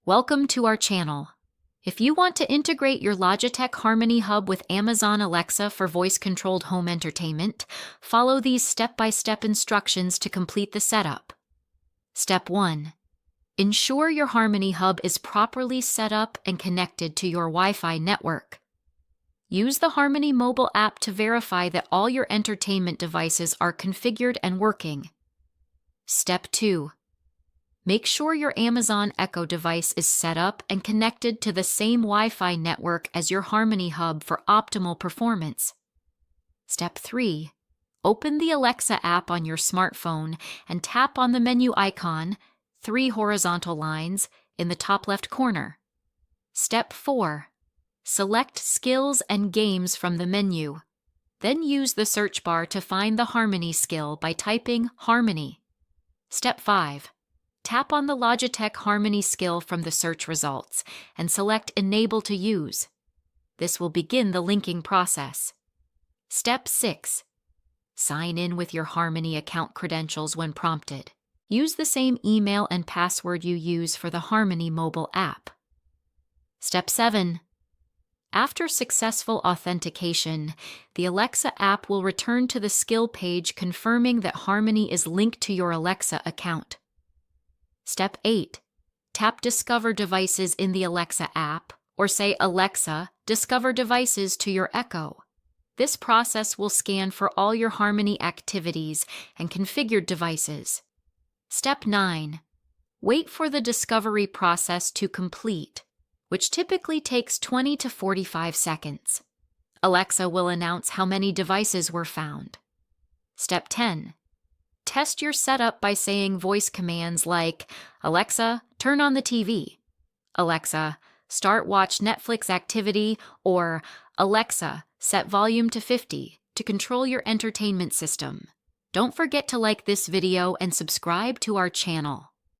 Welcome to our channel. If you want to integrate your Logitech Harmony Hub with Amazon Alexa for voice-controlled home entertainment, follow these step-by-step instructions to complete the setup. Step 1. Ensure your Harmony Hub is properly set up and connected to your Wi-Fi network. Use the Harmony mobile app to verify that all your entertainment devices are configured and working. Step 2. Make sure your Amazon Echo device is set up and connected to the same Wi-Fi network as your Harmony Hub for optimal performance. Step 3. Open the Alexa app on your smartphone and tap on the menu icon, 3 horizontal lines, in the top left corner. Step 4. Select Skills and Games from the menu. Then use the search bar to find the Harmony skill by typing Harmony. Step 5. Tap on the Logitech Harmony skill from the search results and select Enable to Use. This will begin the linking process. Step 6. Sign in with your Harmony account credentials when prompted. Use the same email and password you use for the Harmony mobile app. Step 7. After successful authentication, the Alexa app will return to the skill page confirming that Harmony is linked to your Alexa account. Step 8. Tap Discover Devices in the Alexa app, or say Alexa, discover devices to your Echo. This process will scan for all your Harmony activities and configured devices. Step 9. Wait for the discovery process to complete, which typically takes 20 to 45 seconds. Alexa will announce how many devices were found. Step 10. Test your setup by saying voice commands like, Alexa, turn on the TV. Alexa, start watch Netflix activity, or Alexa, set volume to 50 to control your entertainment system. Don't forget to like this video and subscribe to our channel.